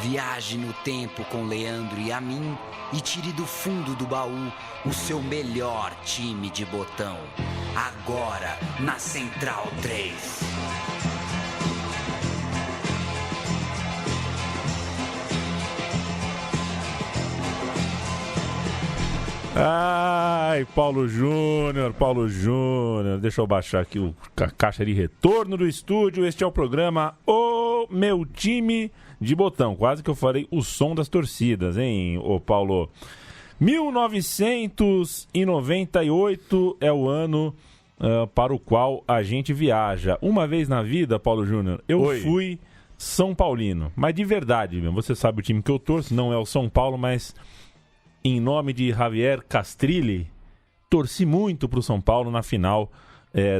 Viaje no tempo com Leandro e a mim e tire do fundo do baú o seu melhor time de botão. Agora na Central 3. Ai, Paulo Júnior, deixa eu baixar aqui a caixa de retorno do estúdio. Este é o programa O Meu Time de Botão. Quase que eu falei o som das torcidas, hein, ô Paulo? 1998 é o ano para o qual a gente viaja. Uma vez na vida, Paulo Júnior, eu fui São Paulino. Mas de verdade, meu, você sabe o time que eu torço, não é o São Paulo, mas... em nome de Javier Castrilli, torci muito para o São Paulo na final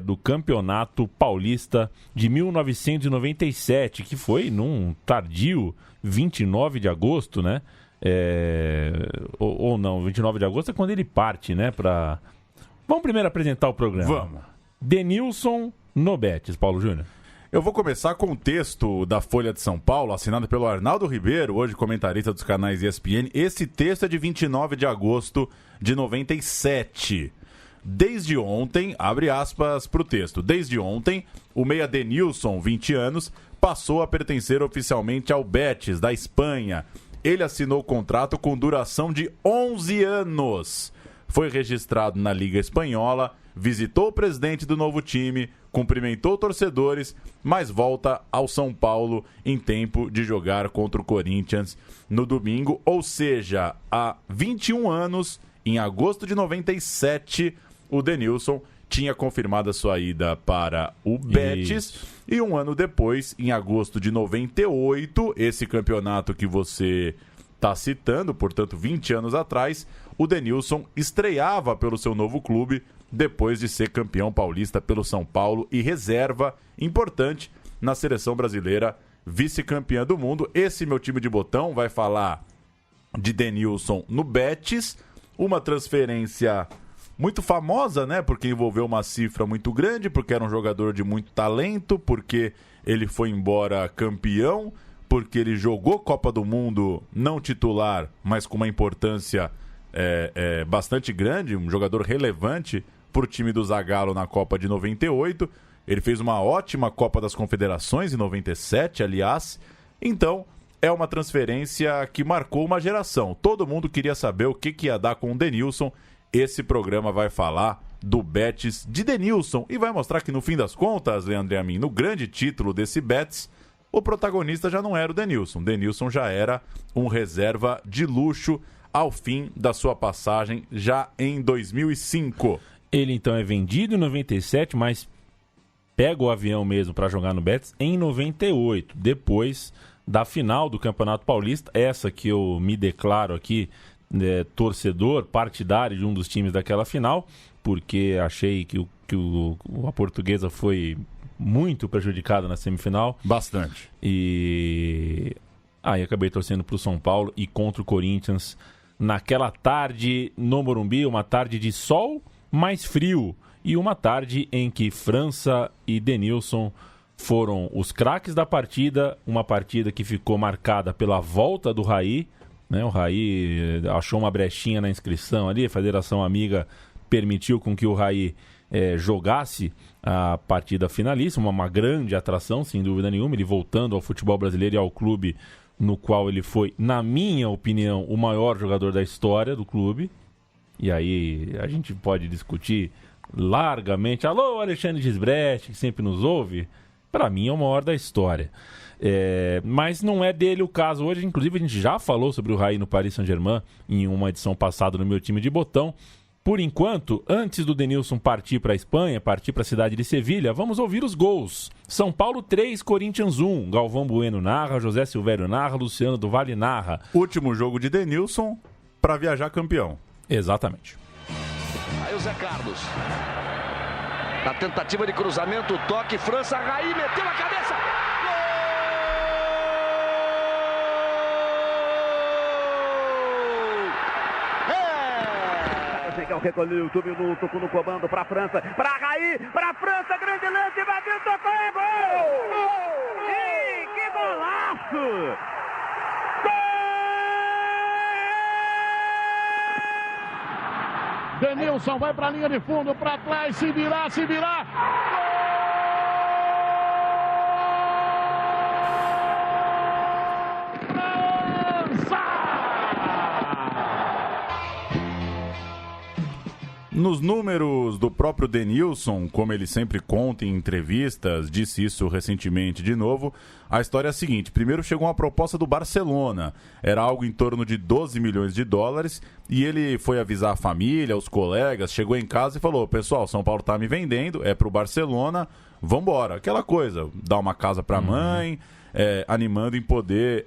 do Campeonato Paulista de 1997, que foi num tardio 29 de agosto, né? Ou não, 29 de agosto é quando ele parte, né? Vamos primeiro apresentar o programa. Vamos. Denilson no Betis, Paulo Júnior. Eu vou começar com um texto da Folha de São Paulo, assinado pelo Arnaldo Ribeiro, hoje comentarista dos canais ESPN. Esse texto é de 29 de agosto de 97. Desde ontem, abre aspas para o texto, desde ontem, o meia Denilson, 20 anos, passou a pertencer oficialmente ao Betis, da Espanha. Ele assinou o contrato com duração de 11 anos. Foi registrado na Liga Espanhola, visitou o presidente do novo time, cumprimentou torcedores, mas volta ao São Paulo em tempo de jogar contra o Corinthians no domingo. Ou seja, há 21 anos, em agosto de 97, o Denilson tinha confirmado a sua ida para o Betis. E um ano depois, em agosto de 98, esse campeonato que você está citando, portanto 20 anos atrás, o Denilson estreava pelo seu novo clube, depois de ser campeão paulista pelo São Paulo e reserva importante na seleção brasileira, vice-campeã do mundo. Esse meu time de botão vai falar de Denilson no Betis, uma transferência muito famosa, né? Porque envolveu uma cifra muito grande, porque era um jogador de muito talento, porque ele foi embora campeão, porque ele jogou Copa do Mundo não titular, mas com uma importância bastante grande, um jogador relevante para o time do Zagallo na Copa de 98. Ele fez uma ótima Copa das Confederações em 97, aliás. Então, é uma transferência que marcou uma geração. Todo mundo queria saber o que ia dar com o Denilson. Esse programa vai falar do Betis de Denilson e vai mostrar que, no fim das contas, Leandro e a mim, no grande título desse Betis, o protagonista já não era o Denilson. Denilson já era um reserva de luxo ao fim da sua passagem, já em 2005. Ele então é vendido em 97, mas pega o avião mesmo para jogar no Betis em 98, depois da final do Campeonato Paulista, essa que eu me declaro aqui torcedor, partidário de um dos times daquela final, porque achei que a Portuguesa foi muito prejudicada na semifinal. Bastante. E aí acabei torcendo para o São Paulo e contra o Corinthians naquela tarde no Morumbi, uma tarde de sol mais frio e uma tarde em que França e Denilson foram os craques da partida, uma partida que ficou marcada pela volta do Raí, né? O Raí achou uma brechinha na inscrição ali, a Federação Amiga permitiu com que o Raí jogasse a partida finalíssima, uma grande atração, sem dúvida nenhuma, ele voltando ao futebol brasileiro e ao clube no qual ele foi, na minha opinião, o maior jogador da história do clube. E aí a gente pode discutir largamente. Alô, Alexandre Gisbrecht, que sempre nos ouve. Para mim é o maior da história. Mas não é dele o caso hoje. Inclusive a gente já falou sobre o Raí no Paris Saint-Germain em uma edição passada no meu time de botão. Por enquanto, antes do Denilson partir para a Espanha, partir para a cidade de Sevilha, vamos ouvir os gols. São Paulo 3, Corinthians 1. Galvão Bueno narra, José Silvério narra, Luciano do Vale narra. Último jogo de Denilson para viajar campeão. Exatamente. Aí o Zé Carlos. Na tentativa de cruzamento, toque, França, Raí, meteu a cabeça. Recolheu, 8 minutos, tocou no comando para a França, para Raí, para a França, grande lance, bateu, tocou, é gol! Ih, que golaço! Denilson vai para a linha de fundo, para trás, se virar, se virar. Nos números do próprio Denilson, como ele sempre conta em entrevistas, disse isso recentemente de novo, a história é a seguinte: primeiro chegou uma proposta do Barcelona, era algo em torno de 12 milhões de dólares, e ele foi avisar a família, os colegas, chegou em casa e falou: pessoal, São Paulo tá me vendendo, é pro Barcelona, vambora. Aquela coisa, dar uma casa pra mãe, animando em poder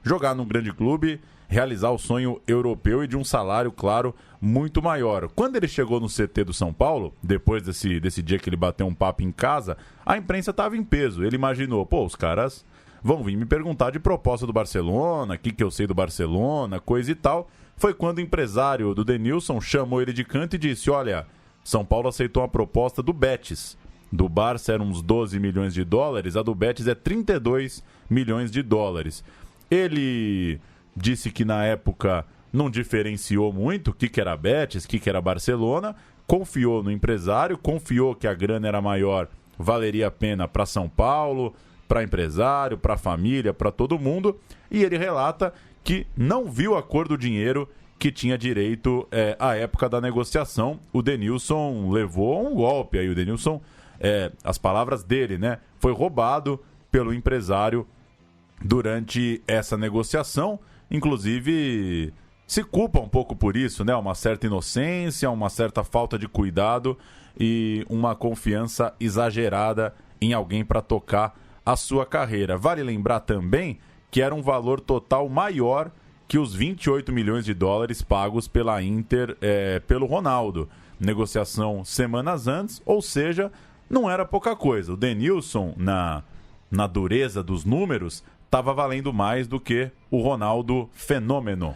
jogar num grande clube, realizar o sonho europeu e de um salário, claro, muito maior. Quando ele chegou no CT do São Paulo, depois desse dia que ele bateu um papo em casa, a imprensa estava em peso. Ele imaginou, os caras vão vir me perguntar de proposta do Barcelona, o que eu sei do Barcelona, coisa e tal. Foi quando o empresário do Denilson chamou ele de canto e disse: olha, São Paulo aceitou uma proposta do Betis. Do Barça eram uns 12 milhões de dólares, a do Betis é 32 milhões de dólares. Ele disse que na época não diferenciou muito o que era Betis, o que era Barcelona, confiou no empresário, confiou que a grana era maior, valeria a pena para São Paulo, para empresário, para família, para todo mundo, e ele relata que não viu a cor do dinheiro que tinha direito à época da negociação. O Denilson levou um golpe aí, o Denilson, as palavras dele, né, foi roubado pelo empresário durante essa negociação. Inclusive, se culpa um pouco por isso, né? Uma certa inocência, uma certa falta de cuidado e uma confiança exagerada em alguém para tocar a sua carreira. Vale lembrar também que era um valor total maior que os 28 milhões de dólares pagos pela Inter pelo Ronaldo. Negociação semanas antes, ou seja, não era pouca coisa. O Denilson, na dureza dos números, estava valendo mais do que o Ronaldo fenômeno.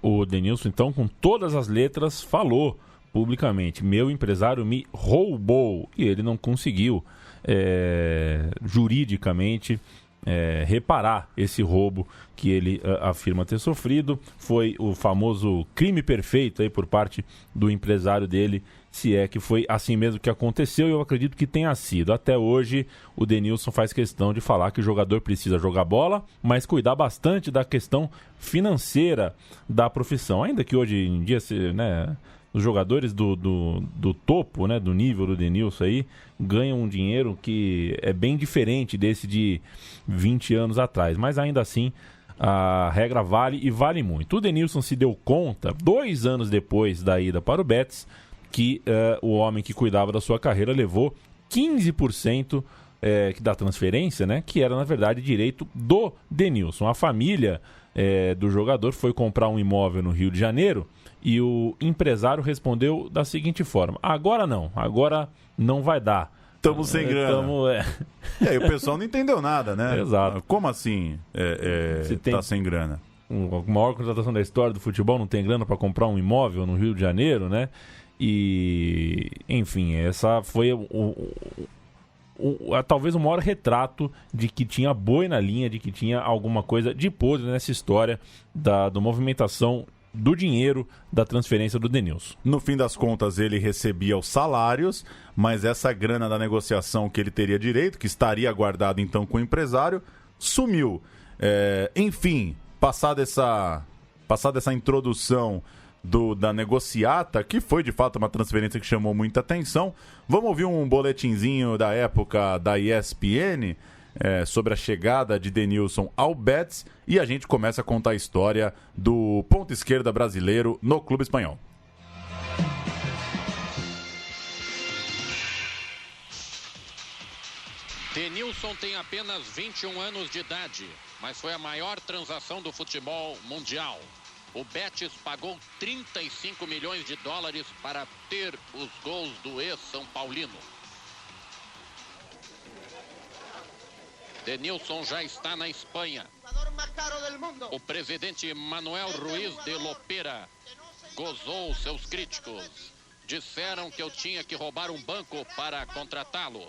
O Denilson, então, com todas as letras, falou publicamente: meu empresário me roubou. E ele não conseguiu juridicamente reparar esse roubo que ele afirma ter sofrido. Foi o famoso crime perfeito aí por parte do empresário dele, se é que foi assim mesmo que aconteceu, e eu acredito que tenha sido. Até hoje, o Denilson faz questão de falar que o jogador precisa jogar bola, mas cuidar bastante da questão financeira da profissão. Ainda que hoje em dia, né, os jogadores do topo, né, do nível do Denilson aí, ganham um dinheiro que é bem diferente desse de 20 anos atrás. Mas ainda assim, a regra vale e vale muito. O Denilson se deu conta, 2 anos depois da ida para o Betis, que o homem que cuidava da sua carreira levou 15% da transferência, né, que era, na verdade, direito do Denilson. A família do jogador foi comprar um imóvel no Rio de Janeiro e o empresário respondeu da seguinte forma: agora não vai dar. Estamos sem grana. E aí o pessoal não entendeu nada, né? Exato. Como assim tá sem grana? A maior contratação da história do futebol não tem grana para comprar um imóvel no Rio de Janeiro, né? E, enfim, essa foi talvez o maior retrato de que tinha boi na linha, de que tinha alguma coisa de podre nessa história da movimentação do dinheiro da transferência do Denilson. No fim das contas, ele recebia os salários, mas essa grana da negociação que ele teria direito, que estaria guardada então com o empresário, sumiu. Enfim, passada essa introdução da negociata, que foi de fato uma transferência que chamou muita atenção, vamos ouvir um boletinzinho da época da ESPN sobre a chegada de Denilson ao Betis, e a gente começa a contar a história do ponta esquerda brasileiro no clube espanhol. Denilson tem apenas 21 anos de idade, mas foi a maior transação do futebol mundial. O Betis pagou 35 milhões de dólares para ter os gols do ex-São Paulino. Denilson já está na Espanha. O presidente Manuel Ruiz de Lopera gozou seus críticos. Disseram que eu tinha que roubar um banco para contratá-lo.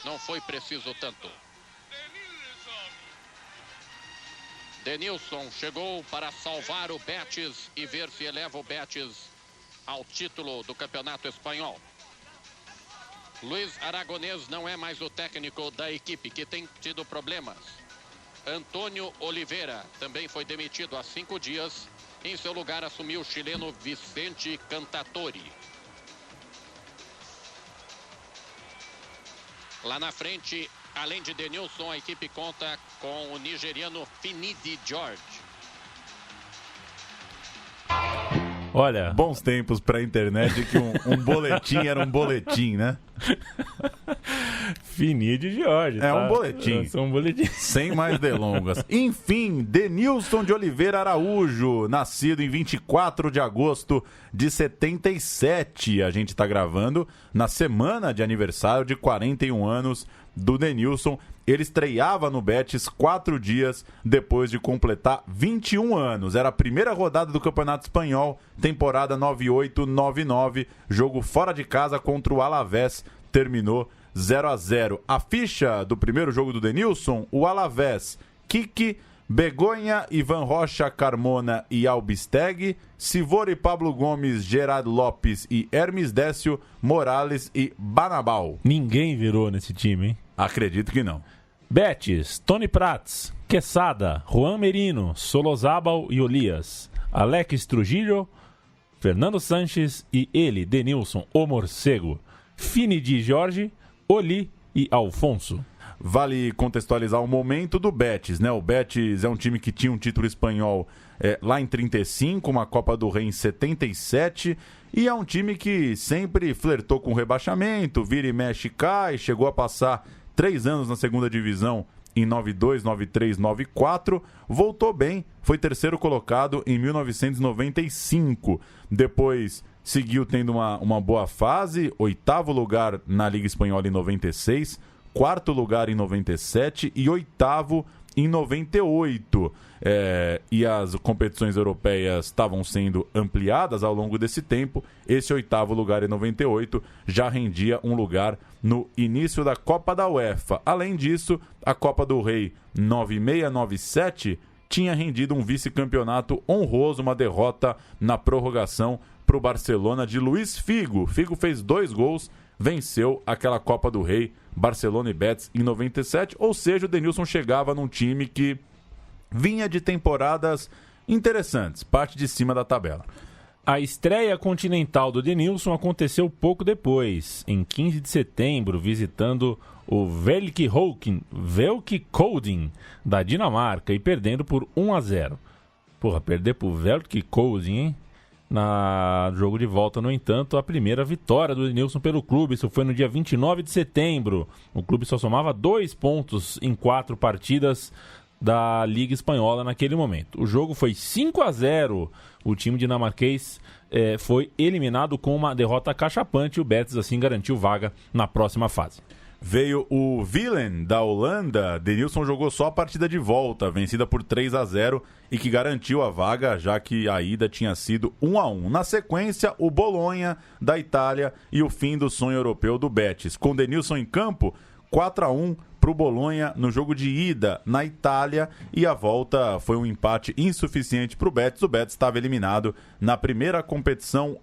Não foi preciso tanto. Denilson chegou para salvar o Betis e ver se eleva o Betis ao título do Campeonato Espanhol. Luiz Aragonês não é mais o técnico da equipe, que tem tido problemas. Antônio Oliveira também foi demitido há 5 dias. Em seu lugar assumiu o chileno Vicente Cantatori. Lá na frente, além de Denilson, a equipe conta com o nigeriano Finidi George. Olha, bons tempos para a internet que um boletim era um boletim, né? Finidi George. É um boletim. É um boletim. Sem mais delongas. Enfim, Denilson de Oliveira Araújo, nascido em 24 de agosto de 77. A gente está gravando na semana de aniversário de 41 anos do Denilson. Ele estreava no Betis 4 dias depois de completar 21 anos. Era a primeira rodada do Campeonato Espanhol, temporada 98-99. Jogo fora de casa contra o Alavés. Terminou 0-0. A ficha do primeiro jogo do Denilson, o Alavés, Kiki, Begonha, Ivan Rocha, Carmona e Albisteg, Sivori, Pablo Gomes, Gerard Lopes e Hermes Décio, Morales e Banabal. Ninguém virou nesse time, hein? Acredito que não. Betis, Tony Prats, Quesada, Juan Merino, Solozábal e Olias, Alex Trujillo, Fernando Sanches e ele, Denilson, o Morcego, Finidi Jorge, Oli e Alfonso. Vale contextualizar o momento do Betis, né? O Betis é um time que tinha um título espanhol lá em 35, uma Copa do Rei em 77, e é um time que sempre flertou com rebaixamento, vira e mexe, cai, chegou a passar 3 anos na segunda divisão em 92, 93, 94, voltou bem, foi terceiro colocado em 1995, depois seguiu tendo uma boa fase, 8º lugar na Liga Espanhola em 96, 4º lugar em 97 e 8º em 98. E as competições europeias estavam sendo ampliadas ao longo desse tempo. Esse 8º lugar em 98 já rendia um lugar no início da Copa da UEFA. Além disso, a Copa do Rei 96-97 tinha rendido um vice-campeonato honroso, uma derrota na prorrogação para o Barcelona de Luís Figo. Figo fez 2 gols, venceu aquela Copa do Rei, Barcelona e Betis em 97, ou seja, o Denilson chegava num time que vinha de temporadas interessantes, parte de cima da tabela. A estreia continental do Denilson aconteceu pouco depois, em 15 de setembro, visitando o Velkekoding da Dinamarca e perdendo por 1-0. Porra, perder pro Velkekoding, hein? Na jogo de volta, no entanto, a primeira vitória do Denilson pelo clube. Isso foi no dia 29 de setembro. O clube só somava 2 pontos em 4 partidas da Liga Espanhola naquele momento. O jogo foi 5-0. O time dinamarquês foi eliminado com uma derrota cachapante e o Betis assim garantiu vaga na próxima fase. Veio o Willem da Holanda. Denilson jogou só a partida de volta, vencida por 3-0 e que garantiu a vaga, já que a ida tinha sido 1-1. Na sequência, o Bolonha da Itália e o fim do sonho europeu do Betis. Com Denilson em campo, 4-1 para o Bolonha no jogo de ida na Itália, e a volta foi um empate insuficiente para o Betis. O Betis estava eliminado na primeira competição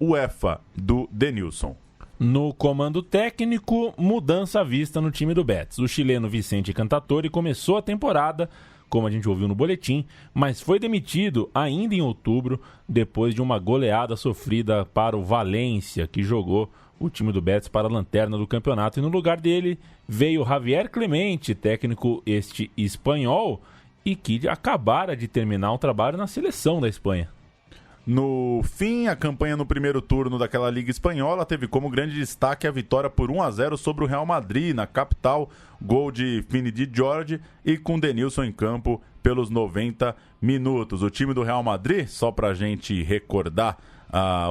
UEFA do Denilson. No comando técnico, mudança à vista no time do Betis. O chileno Vicente Cantatori começou a temporada, como a gente ouviu no boletim, mas foi demitido ainda em outubro, depois de uma goleada sofrida para o Valência, que jogou o time do Betis para a lanterna do campeonato. E no lugar dele veio Javier Clemente, técnico espanhol, e que acabara de terminar um trabalho na seleção da Espanha. No fim, a campanha no primeiro turno daquela Liga Espanhola teve como grande destaque a vitória por 1-0 sobre o Real Madrid, na capital, gol de Finidi George e com Denilson em campo pelos 90 minutos. O time do Real Madrid, só pra gente recordar,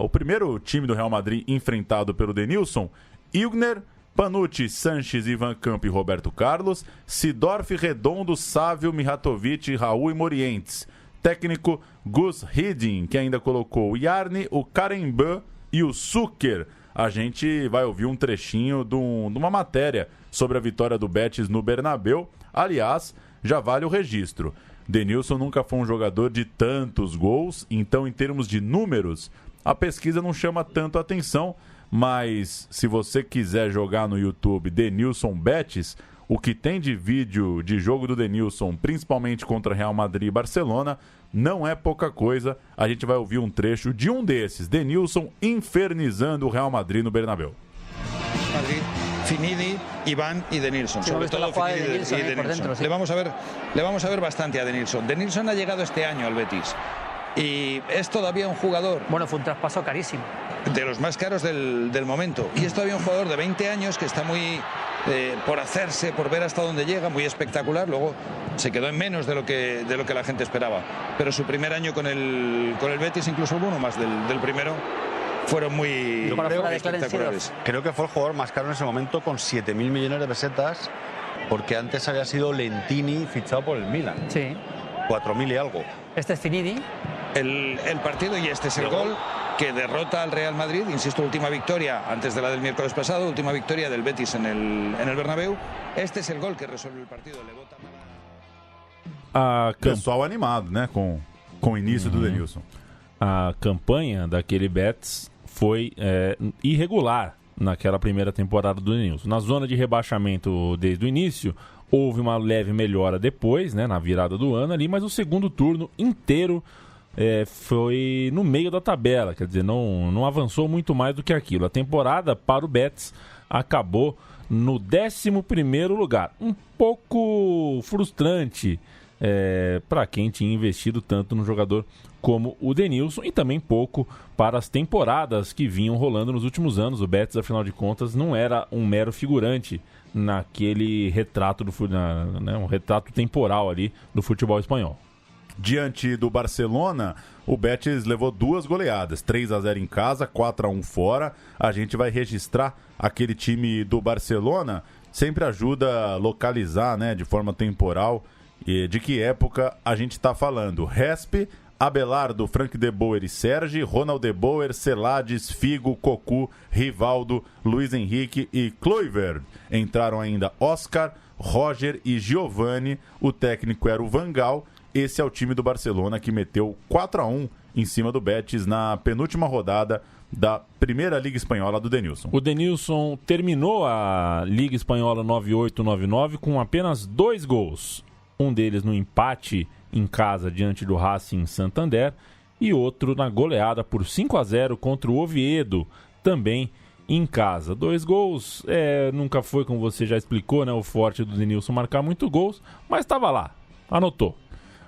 o primeiro time do Real Madrid enfrentado pelo Denilson: Ilgner, Panucci, Sanches, Ivan Campo e Roberto Carlos, Sidorf, Redondo, Sávio, Mihatovic, Raul e Morientes. Técnico Gus Hiddink, que ainda colocou o Yarni, o Karembeu e o Zucker. A gente vai ouvir um trechinho de uma matéria sobre a vitória do Betis no Bernabéu. Aliás, já vale o registro. Denilson nunca foi um jogador de tantos gols, então em termos de números, a pesquisa não chama tanto atenção, mas se você quiser jogar no YouTube Denilson Betis, o que tem de vídeo de jogo do Denilson, principalmente contra Real Madrid e Barcelona, não é pouca coisa. A gente vai ouvir um trecho de um desses, Denilson infernizando o Real Madrid no Bernabéu. Madrid, Finidi, Iván y Denilson, sobre todo Finidi y Denilson. Le vamos a ver bastante a Denilson. Denilson ha llegado este año al Betis y es todavía un jugador... Bueno, fue un traspaso carísimo. De los más caros del momento. Y es todavía un jugador de 20 años que está muy... por hacerse, por ver hasta dónde llega, muy espectacular. Luego se quedó en menos de lo que la gente esperaba. Pero su primer año con el Betis, incluso uno más del primero, fueron muy espectaculares. Creo que fue el jugador más caro en ese momento, con 7.000 millones de pesetas, porque antes había sido Lentini fichado por el Milan. Sí. 4.000 y algo. Este es Finidi. El partido, y este es el gol que derrota al Real Madrid, insisto, última victoria antes de la del miércoles pasado, última victoria del Betis en el Bernabéu. Este es el gol que resuelve el partido. Le bota pessoal animado, né, com o início do Denilson. A campanha daquele Betis foi irregular naquela primeira temporada do Denilson. Na zona de rebaixamento desde o início, houve uma leve melhora depois, né, na virada do ano ali, mas o segundo turno inteiro foi no meio da tabela, quer dizer, não avançou muito mais do que aquilo. A temporada para o Betis acabou no 11º lugar, um pouco frustrante para quem tinha investido tanto no jogador como o Denilson, e também pouco para as temporadas que vinham rolando nos últimos anos. O Betis, afinal de contas, não era um mero figurante naquele retrato um retrato temporal ali do futebol espanhol. Diante do Barcelona, o Betis levou 2 goleadas, 3-0 em casa, 4-1 fora. A gente vai registrar aquele time do Barcelona, sempre ajuda a localizar, né, de forma temporal, de que época a gente está falando. Resp, Abelardo, Frank de Boer e Sergi, Ronald de Boer, Celades, Figo, Cocu, Rivaldo, Luiz Henrique e Kluivert. Entraram ainda Oscar, Roger e Giovani. O técnico era o Van Gaal. Esse é o time do Barcelona que meteu 4-1 em cima do Betis na penúltima rodada da Primeira Liga Espanhola do Denilson. O Denilson terminou a Liga Espanhola 98-99 com apenas 2 gols. Um deles no empate em casa diante do Racing Santander e outro na goleada por 5-0 contra o Oviedo, também em casa. 2 gols, nunca foi, como você já explicou, né, o forte do Denilson marcar muito gols, mas estava lá, anotou.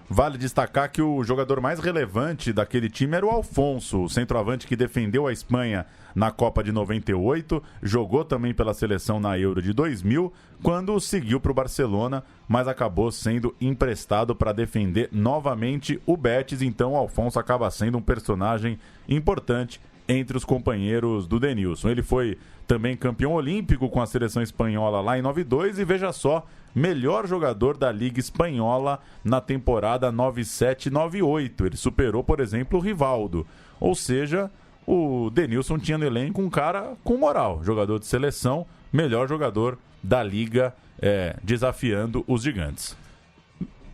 Vale destacar que o jogador mais relevante daquele time era o Alfonso, o centroavante que defendeu a Espanha na Copa de 98, jogou também pela seleção na Euro de 2000, quando seguiu para o Barcelona, mas acabou sendo emprestado para defender novamente o Betis. Então o Alfonso acaba sendo um personagem importante entre os companheiros do Denilson. Ele foi também campeão olímpico com a seleção espanhola lá em 92 e, veja só, melhor jogador da Liga Espanhola na temporada 97-98. Ele superou, por exemplo, o Rivaldo. Ou seja, o Denilson tinha no elenco um cara com moral, jogador de seleção, melhor jogador da Liga, desafiando os gigantes.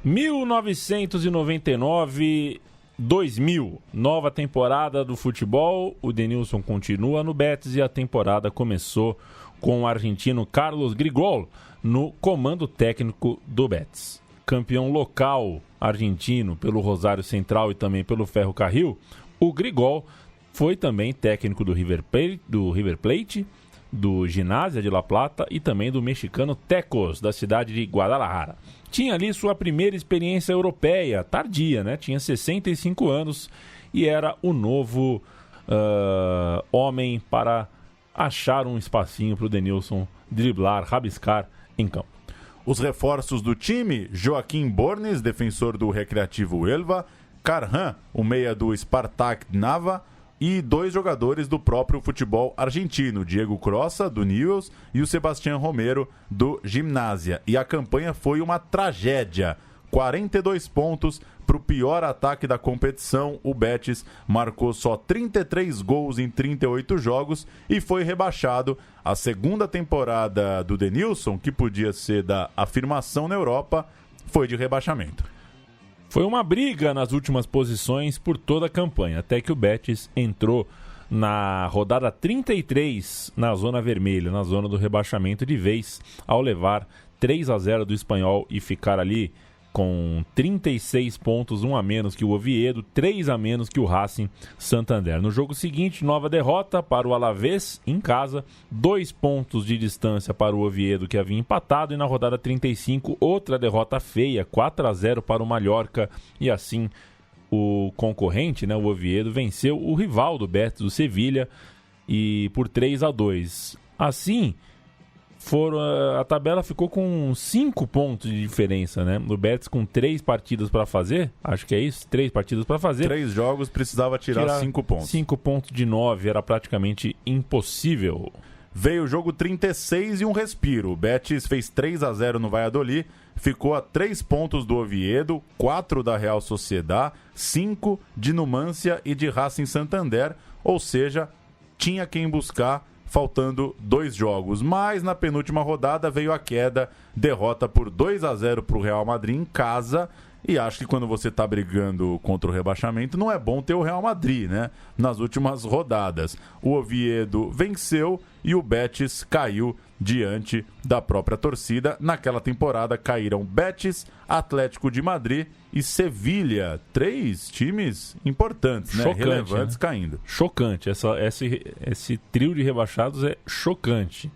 1999... 2000, nova temporada do futebol. O Denilson continua no Betis e a temporada começou com o argentino Carlos Grigol no comando técnico do Betis. Campeão local argentino pelo Rosário Central e também pelo Ferro Carril, o Grigol foi também técnico do River Plate, do Ginásio de La Plata e também do mexicano Tecos, da cidade de Guadalajara. Tinha ali sua primeira experiência europeia, tardia, né? Tinha 65 anos e era o novo homem para achar um espacinho para o Denilson driblar, rabiscar em campo. Os reforços do time: Joaquim Bornes, defensor do Recreativo Huelva, Carhan, o meia do Spartak Nava, e 2 jogadores do próprio futebol argentino, Diego Crossa, do Newell's, e o Sebastián Romero, do Gimnasia. E a campanha foi uma tragédia. 42 pontos para o pior ataque da competição. O Betis marcou só 33 gols em 38 jogos e foi rebaixado. A segunda temporada do Denilson, que podia ser da afirmação na Europa, foi de rebaixamento. Foi uma briga nas últimas posições por toda a campanha, até que o Betis entrou na rodada 33 na zona vermelha, na zona do rebaixamento de vez, ao levar 3-0 do Espanhol e ficar ali com 36 pontos, 1 a menos que o Oviedo, 3 a menos que o Racing Santander. No jogo seguinte, nova derrota para o Alavés em casa, 2 pontos de distância para o Oviedo, que havia empatado, e na rodada 35, outra derrota feia, 4-0 para o Mallorca, e assim o concorrente, né, o Oviedo, venceu o rival do Betis, o Sevilha, e por 3-2. Assim, a tabela ficou com 5 pontos de diferença, né? O Betis com 3 partidas para fazer, acho que é isso, 3 partidas para fazer. 3 jogos, precisava tirar 5 pontos. 5 pontos de 9 era praticamente impossível. Veio o jogo 36 e um respiro. O Betis fez 3-0 no Valladolid, ficou a 3 pontos do Oviedo, 4 da Real Sociedad, 5 de Numancia e de Racing Santander, ou seja, tinha quem buscar, faltando 2 jogos. Mas na penúltima rodada veio a queda, derrota por 2-0 para o Real Madrid em casa. E acho que quando você está brigando contra o rebaixamento, não é bom ter o Real Madrid, né? Nas últimas rodadas. O Oviedo venceu e o Betis caiu diante da própria torcida. Naquela temporada caíram Betis, Atlético de Madrid e Sevilha. 3 times importantes, né? Chocante, relevantes, né? Caindo. Chocante. Esse trio de rebaixados é chocante.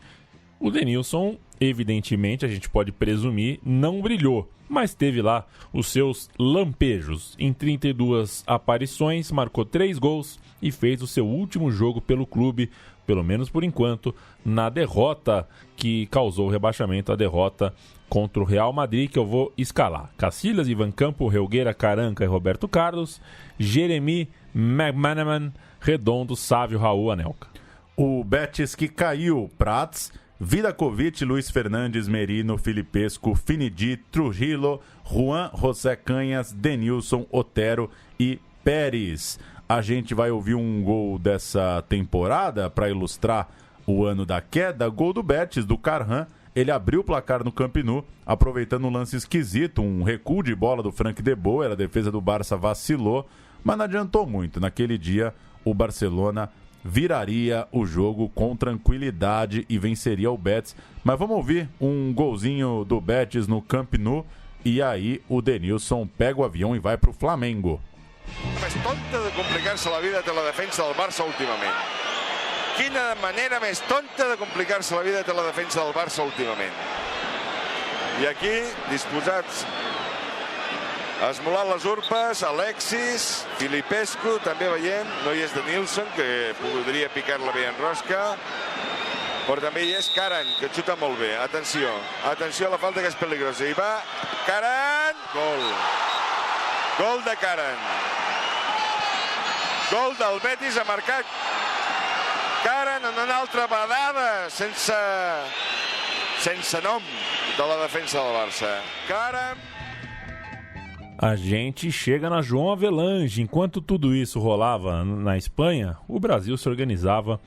O Denilson, evidentemente, a gente pode presumir, não brilhou, mas teve lá os seus lampejos. Em 32 aparições, marcou 3 gols e fez o seu último jogo pelo clube, pelo menos por enquanto, na derrota que causou o rebaixamento, a derrota contra o Real Madrid, que eu vou escalar. Cacilhas, Ivan Campo, Helgueira, Caranca e Roberto Carlos, Jeremy, McManaman, Redondo, Sávio, Raul, Anelka. O Betis que caiu, Prats, Vidakovic, Luiz Fernandes, Merino, Filipescu, Finidi, Trujillo, Juan José Canhas, Denilson, Otero e Pérez. A gente vai ouvir um gol dessa temporada para ilustrar o ano da queda. Gol do Betis, do Carhan. Ele abriu o placar no Camp Nou, aproveitando um lance esquisito, um recuo de bola do Frank de Boer. A defesa do Barça vacilou, mas não adiantou muito. Naquele dia, o Barcelona viraria o jogo com tranquilidade e venceria o Betis. Mas vamos ouvir um golzinho do Betis no Camp Nou e aí o Denilson pega o avião e vai pro Flamengo. Més tonta de complicar-se la vida té la defensa del Barça últimament. Quina manera més tonta de complicar-se la vida té la defensa del Barça últimament. I aquí, disposats a esmolar les urpes, Alexis, Filipescu, també veiem, no hi és Denilson, que podria picar-la bé en rosca, però també hi és Karan, que xuta molt bé. Atenció, atenció a la falta que és peligrosa. I va, Karan, gol. Gol de Karan. Gol del Betis, ha marcat Karan en una altra badada, sense nom de la defensa del Barça. Karan. A gente chega na João Avelange. Enquanto tudo isso rolava na Espanha, o Brasil se organizava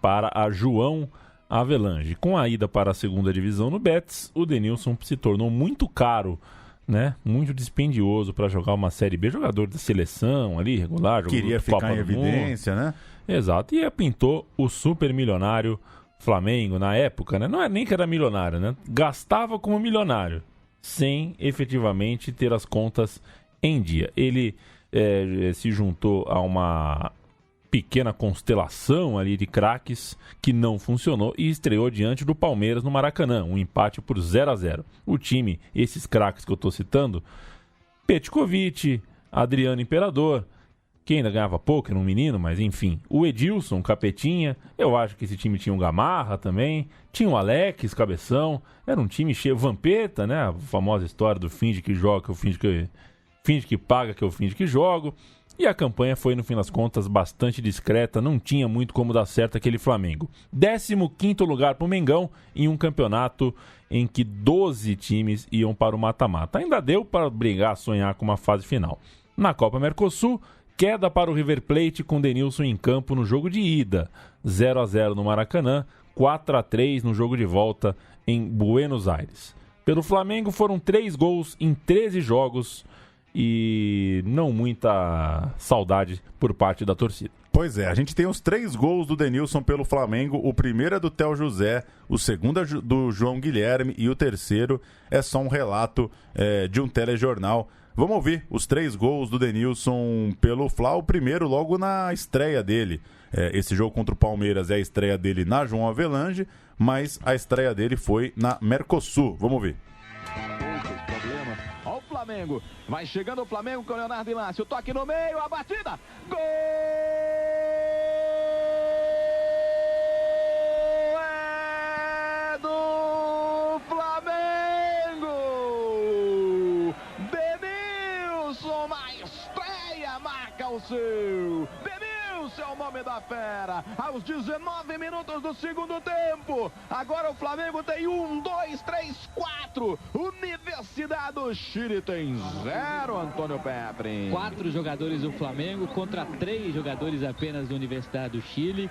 para a João Avelange. Com a ida para a segunda divisão no Betis, o Denilson se tornou muito caro, né? Muito dispendioso para jogar uma Série B. Jogador da seleção ali, regular. Queria ficar em evidência, né? Exato. E pintou o super milionário Flamengo na época, né? Não é nem que era milionário, né? Gastava como milionário, sem efetivamente ter as contas em dia. Ele se juntou a uma pequena constelação ali de craques que não funcionou e estreou diante do Palmeiras no Maracanã, um empate por 0-0. O time, esses craques que eu estou citando, Petkovic, Adriano Imperador, que ainda ganhava pouco, era um menino, mas enfim. O Edilson, Capetinha, eu acho que esse time tinha um Gamarra também, tinha o Alex, Cabeção, era um time cheio, Vampeta, né, a famosa história do finge que joga, que eu finge que paga, que eu finge que jogo. E a campanha foi, no fim das contas, bastante discreta, não tinha muito como dar certo aquele Flamengo. 15º lugar para o Mengão em um campeonato em que 12 times iam para o mata-mata. Ainda deu para brigar, sonhar com uma fase final. Na Copa Mercosul, queda para o River Plate com Denilson em campo no jogo de ida. 0-0 no Maracanã, 4-3 no jogo de volta em Buenos Aires. Pelo Flamengo foram 3 gols em 13 jogos e não muita saudade por parte da torcida. Pois é, a gente tem os 3 gols do Denilson pelo Flamengo. O primeiro é do Theo José, o segundo é do João Guilherme e o terceiro é só um relato de um telejornal. Vamos ouvir os 3 gols do Denilson pelo Fla. O primeiro logo na estreia dele. Esse jogo contra o Palmeiras é a estreia dele na João Avelange, mas a estreia dele foi na Mercosul. Vamos ouvir. Olha o Flamengo, vai chegando o Flamengo com o Leonardo Inácio, o toque no meio, a batida, gol! É do Flamengo! Denilson na estreia marca o seu! Denilson é o nome da fera, aos 19 minutos do segundo tempo, agora o Flamengo tem 1, 2, 3, 4, Universidade do Chile tem 0, Antônio Pepri. 4 jogadores do Flamengo contra 3 jogadores apenas da Universidade do Chile,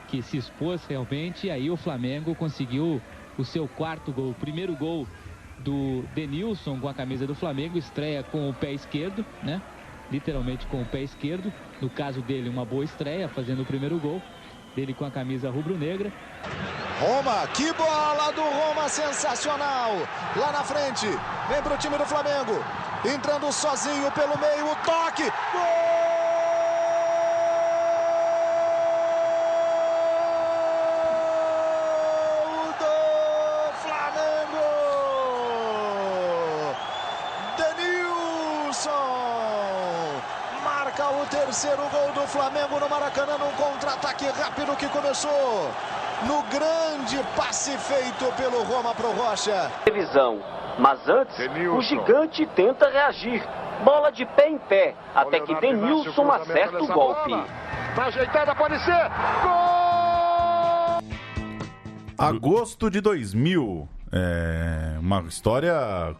que se expôs realmente, e aí o Flamengo conseguiu o seu 4º gol, o primeiro gol do Denilson com a camisa do Flamengo, estreia com o pé esquerdo, né? Literalmente com o pé esquerdo, no caso dele uma boa estreia, fazendo o primeiro gol dele com a camisa rubro-negra. Roma, que bola do Roma, sensacional, lá na frente, vem pro time do Flamengo, entrando sozinho pelo meio, o toque, gol! O terceiro gol do Flamengo no Maracanã, num contra-ataque rápido que começou no grande passe feito pelo Roma pro Rocha. Televisão, mas antes Denilson. O gigante tenta reagir. Bola de pé em pé, até que Denilson acerta o golpe. Tá ajeitada, pode ser, gol! Agosto de 2000, uma história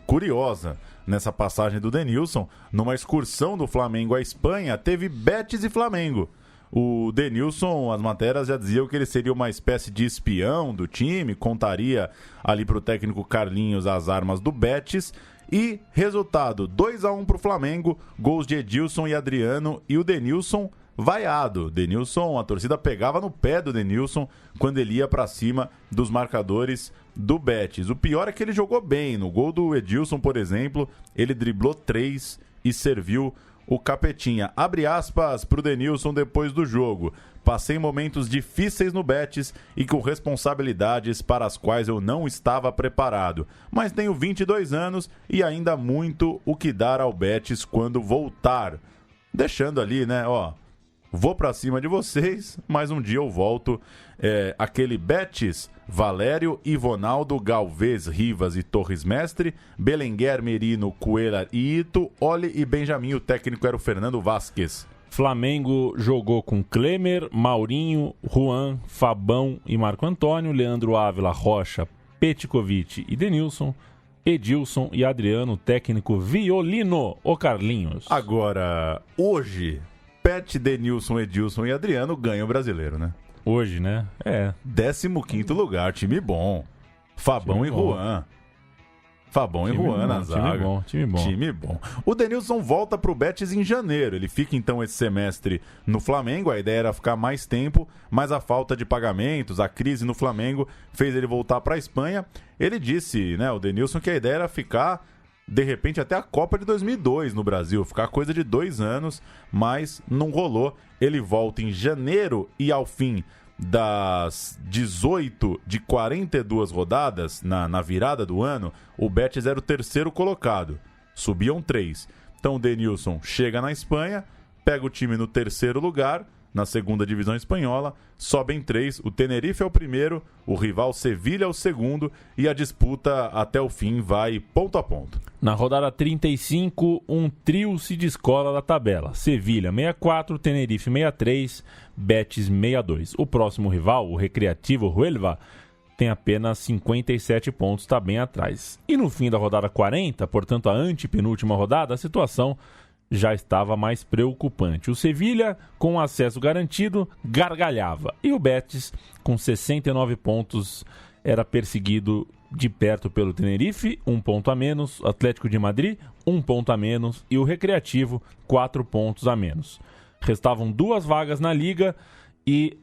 curiosa. Nessa passagem do Denilson, numa excursão do Flamengo à Espanha, teve Betis e Flamengo. O Denilson, as matérias já diziam que ele seria uma espécie de espião do time, contaria ali para o técnico Carlinhos as armas do Betis. E resultado, 2-1 para o Flamengo, gols de Edilson e Adriano, e o Denilson vaiado. Denilson, a torcida pegava no pé do Denilson quando ele ia para cima dos marcadores do Betis. O pior é que ele jogou bem. No gol do Edilson, por exemplo, ele driblou 3 e serviu o capetinha. Abre aspas pro Denilson depois do jogo. Passei momentos difíceis no Betis e com responsabilidades para as quais eu não estava preparado. Mas tenho 22 anos e ainda muito o que dar ao Betis quando voltar. Deixando ali, né, vou pra cima de vocês, mas um dia eu volto. Aquele Betis, Valério, Ivonaldo, Galvez, Rivas e Torres Mestre, Belenguer, Merino, Coelho e Ito, Oli e Benjamin. O técnico era o Fernando Vázquez. Flamengo jogou com Klemer, Maurinho, Juan, Fabão e Marco Antônio, Leandro Ávila, Rocha, Petkovic e Denilson, Edilson e Adriano, técnico Violino, o Carlinhos. Agora, hoje, Pet, Denilson, Edilson e Adriano ganham o brasileiro, né? Hoje, né? 15º lugar, time bom. Fabão time e bom. Juan. Fabão time e Juan bom, na zaga. Time bom. O Denilson volta pro Betis em janeiro. Ele fica então esse semestre no Flamengo. A ideia era ficar mais tempo, mas a falta de pagamentos, a crise no Flamengo fez ele voltar para a Espanha. Ele disse, né, o Denilson, que a ideia era ficar de repente até a Copa de 2002 no Brasil, ficar coisa de 2 anos, mas não rolou. Ele volta em janeiro e ao fim das 18 de 42 rodadas, na virada do ano, o Betis era o 3º colocado, subiam 3. Então o Denilson chega na Espanha, pega o time no 3º lugar, na 2ª divisão espanhola, sobem 3, o Tenerife é o 1º, o rival Sevilha é o 2º e a disputa até o fim vai ponto a ponto. Na rodada 35, um trio se descola da tabela. Sevilha 64, Tenerife 63, Betis 62. O próximo rival, o Recreativo Huelva, tem apenas 57 pontos, está bem atrás. E no fim da rodada 40, portanto a antepenúltima rodada, a situação já estava mais preocupante. O Sevilha, com acesso garantido, gargalhava. E o Betis, com 69 pontos, era perseguido de perto pelo Tenerife, 1 ponto a menos. Atlético de Madrid, 1 ponto a menos. E o Recreativo, 4 pontos a menos. Restavam 2 vagas na Liga e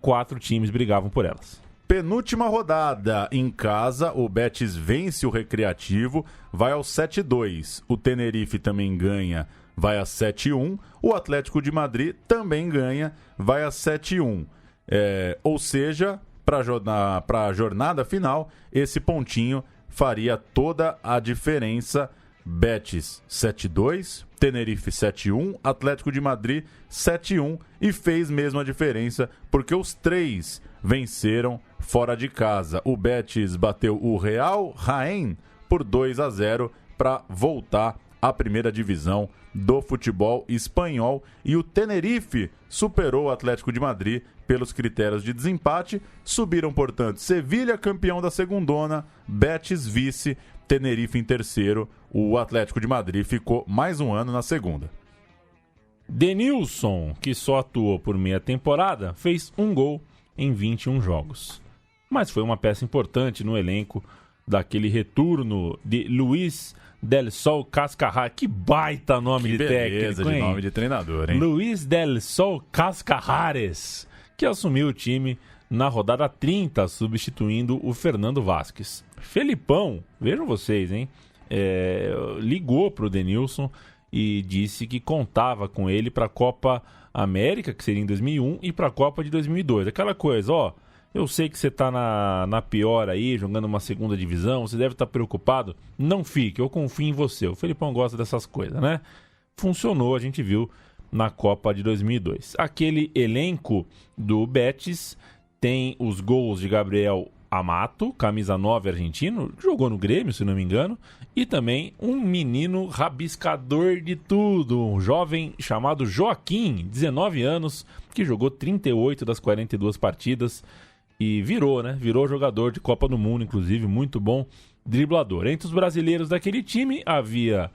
4 times brigavam por elas. Penúltima rodada. Em casa, o Betis vence o Recreativo, vai ao 7-2. O Tenerife também ganha, vai a 7-1. O Atlético de Madrid também ganha, vai a 7-1. Ou seja, para a jornada final, esse pontinho faria toda a diferença. Betis 7-2, Tenerife 7-1, Atlético de Madrid 7-1, e fez mesmo a diferença porque os 3 venceram fora de casa. O Betis bateu o Real Jaén por 2-0 para voltar à primeira divisão do futebol espanhol, e o Tenerife superou o Atlético de Madrid pelos critérios de desempate. Subiram, portanto, Sevilha campeão da segundona, Betis vice, Tenerife em terceiro. O Atlético de Madrid ficou mais um ano na segunda. Denilson, que só atuou por meia temporada, fez 1 gol em 21 jogos. Mas foi uma peça importante no elenco daquele retorno de Luis Del Sol Cascarrares. Que baita nome de técnico, hein? De nome de treinador, hein? Luis Del Sol Cascarrares, que assumiu o time na rodada 30, substituindo o Fernando Vázquez. Felipão, vejam vocês, hein? Ligou para o Denilson e disse que contava com ele para a Copa América, que seria em 2001, e para a Copa de 2002. Aquela coisa, eu sei que você está na pior aí, jogando uma segunda divisão, você deve estar preocupado. Não fique, eu confio em você. O Felipão gosta dessas coisas, né? Funcionou, a gente viu na Copa de 2002. Aquele elenco do Betis tem os gols de Gabriel Amato, camisa 9 argentino, jogou no Grêmio, se não me engano, e também um menino rabiscador de tudo, um jovem chamado Joaquim, 19 anos, que jogou 38 das 42 partidas e virou jogador de Copa do Mundo, inclusive, muito bom driblador. Entre os brasileiros daquele time havia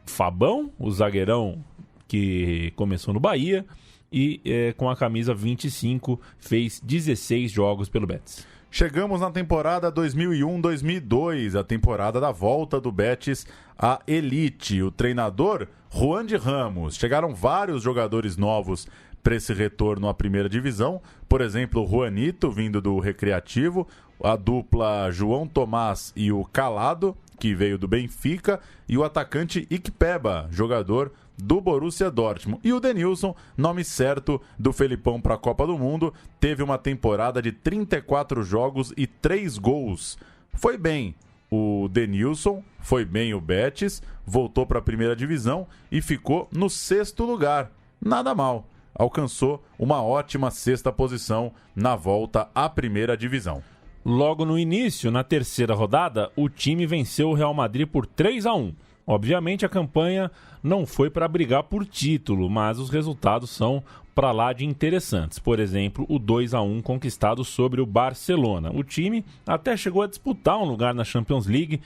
Fabão, o zagueirão que começou no Bahia, e com a camisa 25 fez 16 jogos pelo Betis. Chegamos na temporada 2001-2002, a temporada da volta do Betis à elite. O treinador, Juan de Ramos. Chegaram vários jogadores novos para esse retorno à primeira divisão. Por exemplo, o Juanito, vindo do Recreativo, a dupla João Tomás e o Calado, que veio do Benfica, e o atacante Ikpeba, jogador do Borussia Dortmund. E o Denilson, nome certo do Felipão para a Copa do Mundo, teve uma temporada de 34 jogos e 3 gols. Foi bem o Denilson, foi bem o Betis, voltou para a primeira divisão e ficou no 6º lugar. Nada mal, alcançou uma ótima 6ª posição na volta à primeira divisão. Logo no início, na terceira rodada, o time venceu o Real Madrid por 3-1. Obviamente a campanha não foi para brigar por título, mas os resultados são para lá de interessantes. Por exemplo, o 2-1 conquistado sobre o Barcelona. O time até chegou a disputar um lugar na Champions League,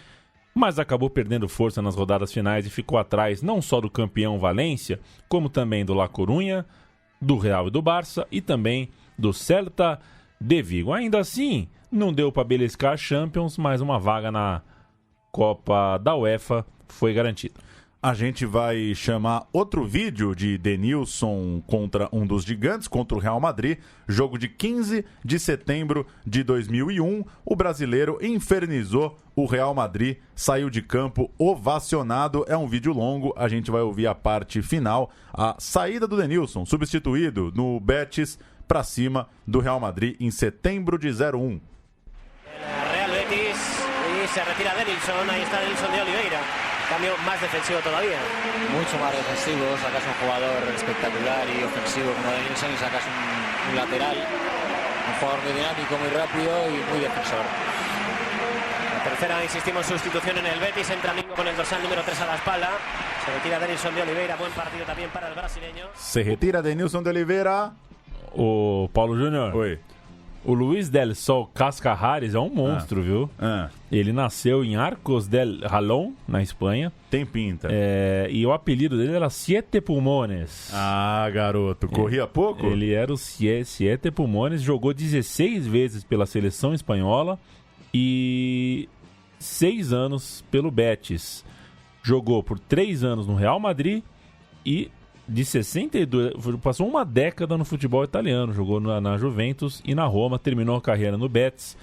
mas acabou perdendo força nas rodadas finais e ficou atrás não só do campeão Valência, como também do La Coruña, do Real e do Barça, e também do Celta de Vigo. Ainda assim, não deu para beliscar a Champions, mas uma vaga na Copa da UEFA foi garantida. A gente vai chamar outro vídeo de Denilson contra um dos gigantes, contra o Real Madrid, jogo de 15 de setembro de 2001. O brasileiro infernizou o Real Madrid, saiu de campo ovacionado. É um vídeo longo, a gente vai ouvir a parte final, a saída do Denilson, substituído no Betis, para cima do Real Madrid em setembro de 01. Real Betis, y se retira Denilson, ahí está Denilson de Oliveira. Cambio más defensivo todavía. Mucho más defensivo, sacas un jugador espectacular y ofensivo como Denilson y sacas un lateral, un jugador muy dinámico, muy rápido y muy defensor. La tercera, insistimos, sustitución en el Betis, entra Mingo con el dorsal número 3 a la espalda. Se retira Denilson de Oliveira, buen partido también para el brasileño. Se retira Denilson de Oliveira. O Paulo Júnior. Oi. O Luis Del Sol Cascarrares é um monstro, viu? Ele nasceu em Arcos del Jalón, na Espanha. Tem pinta. E o apelido dele era Siete Pulmones. Ah, garoto. Corria pouco? Ele era o Siete Pulmones, jogou 16 vezes pela seleção espanhola, e 6 anos pelo Betis. Jogou por 3 anos no Real Madrid e de 62, passou uma década no futebol italiano, jogou na Juventus e na Roma, terminou a carreira no Betis,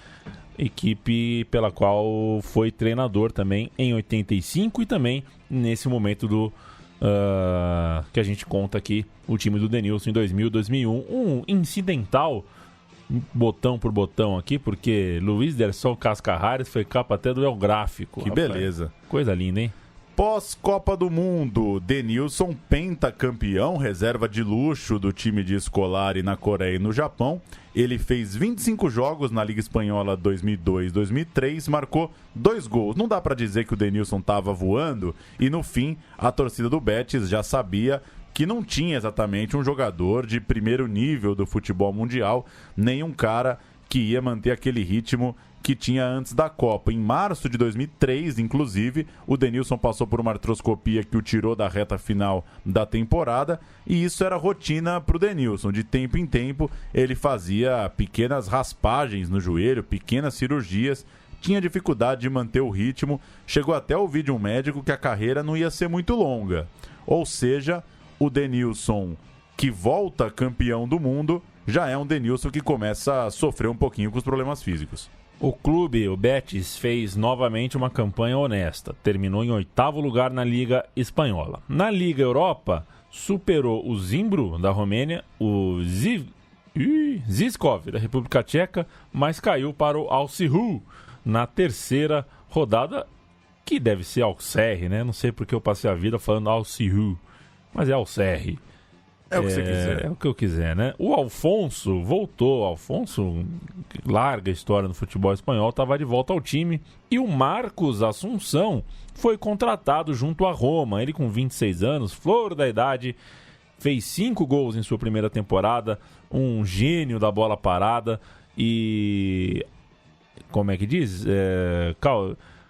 equipe pela qual foi treinador também em 85 e também nesse momento que a gente conta aqui, o time do Denilson em 2000, 2001, um incidental, botão por botão aqui, porque Luiz Derson Cascarrares foi capa até do El Gráfico. Que rapaz. Beleza. Coisa linda, hein? Pós-Copa do Mundo, Denilson, pentacampeão, reserva de luxo do time de Scolari na Coreia e no Japão. Ele fez 25 jogos na Liga Espanhola 2002-2003, marcou 2 gols. Não dá pra dizer que o Denilson tava voando e no fim a torcida do Betis já sabia que não tinha exatamente um jogador de primeiro nível do futebol mundial, nem um cara que ia manter aquele ritmo que tinha antes da Copa. Em março de 2003, inclusive, o Denilson passou por uma artroscopia que o tirou da reta final da temporada e isso era rotina para o Denilson. De tempo em tempo, ele fazia pequenas raspagens no joelho, pequenas cirurgias, tinha dificuldade de manter o ritmo, chegou até a ouvir de um médico que a carreira não ia ser muito longa. Ou seja, o Denilson que volta campeão do mundo já é um Denilson que começa a sofrer um pouquinho com os problemas físicos. O clube, o Betis, fez novamente uma campanha honesta. Terminou em 8º lugar na Liga Espanhola. Na Liga Europa, superou o Zimbru, da Romênia, o Žižkov, da República Tcheca, mas caiu para o Al-Sihou na 3ª rodada, que deve ser Auxerre, né? Não sei porque eu passei a vida falando Al-Sihou, mas é Auxerre. É o que você quiser. É o que eu quiser, né? O Alfonso voltou. Alfonso, larga história no futebol espanhol, estava de volta ao time. E o Marcos Assunção foi contratado junto à Roma. Ele com 26 anos, flor da idade, fez 5 gols em sua primeira temporada. Um gênio da bola parada. E... como é que diz?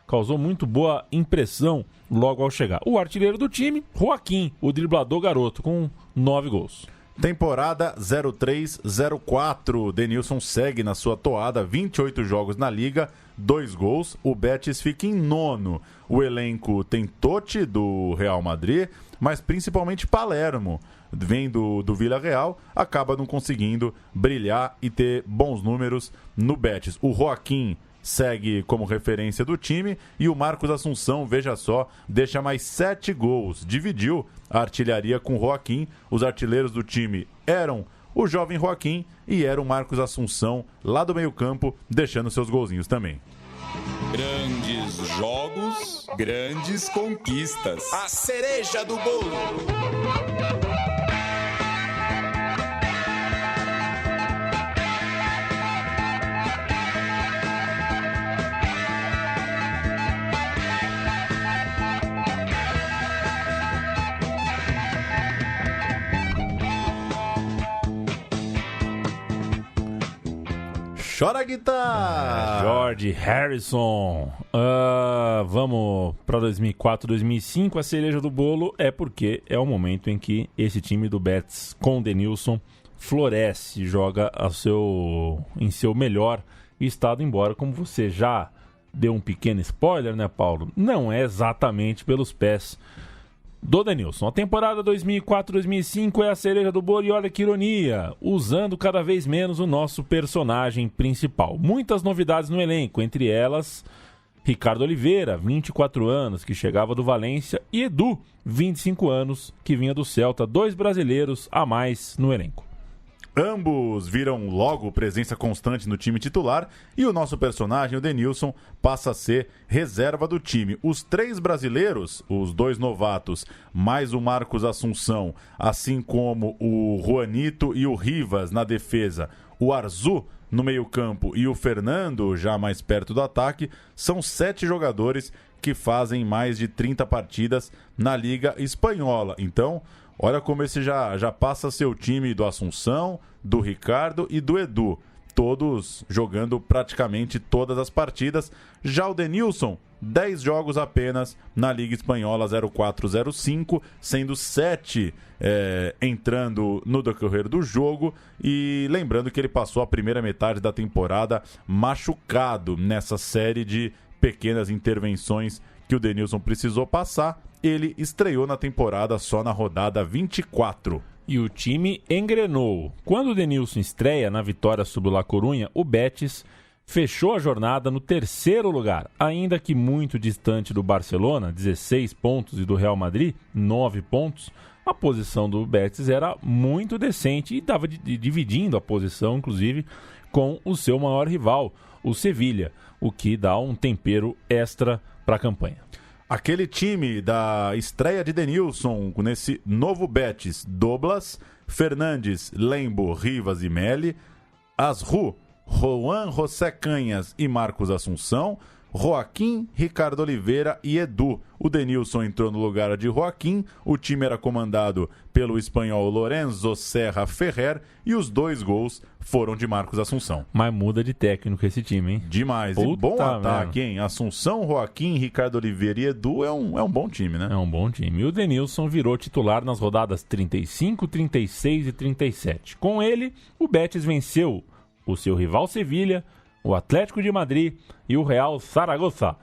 Causou muito boa impressão logo ao chegar. O artilheiro do time, Joaquim, o driblador garoto, com 9 gols. Temporada 03-04, Denilson segue na sua toada, 28 jogos na Liga, 2 gols, o Betis fica em 9º. O elenco tem Totti, do Real Madrid, mas principalmente Palermo, vem do Villarreal, acaba não conseguindo brilhar e ter bons números no Betis. O Joaquim segue como referência do time e o Marcos Assunção, veja só, deixa mais 7 gols. Dividiu a artilharia com o Joaquim. Os artilheiros do time eram o jovem Joaquim e era o Marcos Assunção lá do meio-campo, deixando seus golzinhos também. Grandes jogos, grandes conquistas. A cereja do bolo. Chora a guitarra! George Harrison. Vamos para 2004, 2005. A cereja do bolo é porque é o momento em que esse time do Betis com Denilson floresce, joga em seu melhor estado, embora, como você já deu um pequeno spoiler, né, Paulo? Não é exatamente pelos pés do Denilson. A temporada 2004-2005 é a cereja do bolo e olha que ironia, usando cada vez menos o nosso personagem principal. Muitas novidades no elenco, entre elas Ricardo Oliveira, 24 anos, que chegava do Valência, e Edu, 25 anos, que vinha do Celta, 2 brasileiros a mais no elenco. Ambos viram logo presença constante no time titular e o nosso personagem, o Denilson, passa a ser reserva do time. Os 3 brasileiros, os 2 novatos, mais o Marcos Assunção, assim como o Juanito e o Rivas na defesa, o Arzu no meio-campo e o Fernando, já mais perto do ataque, são 7 jogadores que fazem mais de 30 partidas na Liga Espanhola. Então, olha como esse já passa a ser o time do Assunção, do Ricardo e do Edu. todos jogando praticamente todas as partidas. Já o Denilson, 10 jogos apenas na Liga Espanhola 04-05, sendo 7 entrando no decorrer do jogo. E lembrando que ele passou a primeira metade da temporada machucado nessa série de pequenas intervenções que o Denilson precisou passar. Ele estreou na temporada só na rodada 24. E o time engrenou. Quando o Denilson estreia na vitória sobre o La Coruña, o Betis fechou a jornada no 3º lugar, ainda que muito distante do Barcelona, 16 pontos, e do Real Madrid, 9 pontos. A posição do Betis era muito decente e estava dividindo a posição, inclusive, com o seu maior rival, o Sevilla, o que dá um tempero extra para a campanha. Aquele time da estreia de Denilson nesse novo Betis: Doblas, Fernandes, Lembo, Rivas e Meli, Asru, Juan José Canhas e Marcos Assunção, Joaquim, Ricardo Oliveira e Edu. O Denilson entrou no lugar de Joaquim, o time era comandado pelo espanhol Lorenzo Serra Ferrer e os 2 gols foram de Marcos Assunção. Mas muda de técnico esse time, hein? Demais. E bom ataque, hein? Assunção, Joaquim, Ricardo Oliveira e Edu é um bom time, né? É um bom time. E o Denilson virou titular nas rodadas 35, 36 e 37. Com ele, o Betis venceu o seu rival Sevilla, o Atlético de Madrid e o Real Zaragoza,